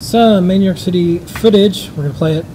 some New York City footage. We're going to play it.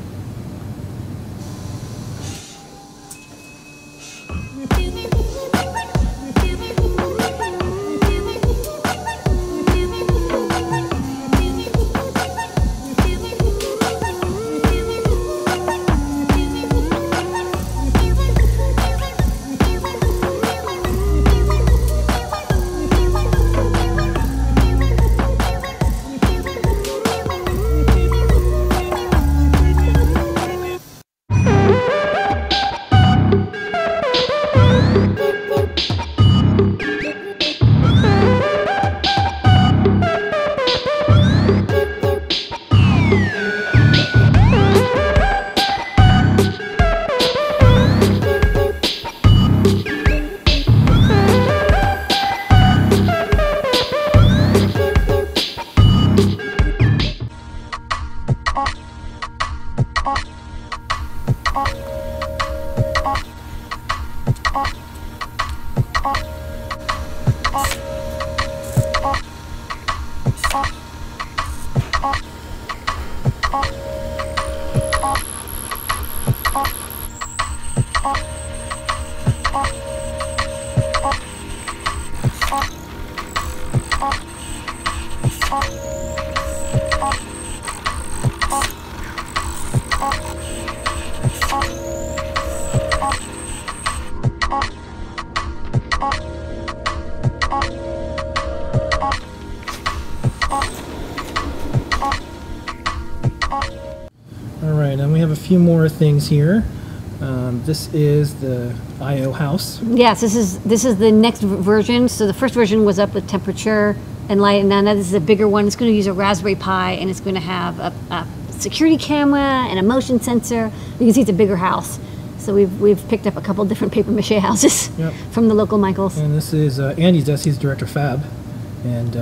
Alright, and we have a few more things here. This is the IO house. Yes, this is the next version. So the first version was up with temperature and light, and now this is a bigger one. It's going to use a Raspberry Pi, and it's going to have a security camera and a motion sensor. You can see it's a bigger house. So we've picked up a couple different paper mache houses from the local Michaels. And this is Andy's desk. He's director of Fab, and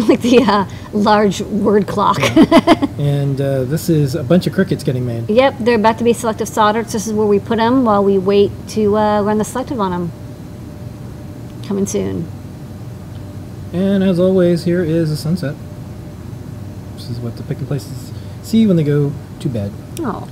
like the large word clock. Yeah. And this is a bunch of CRICKITs getting made. Yep, they're about to be selective soldered. So this is where we put them while we wait to run the selective on them. Coming soon. And as always, here is the sunset. This is what the picking places see when they go to bed. Oh.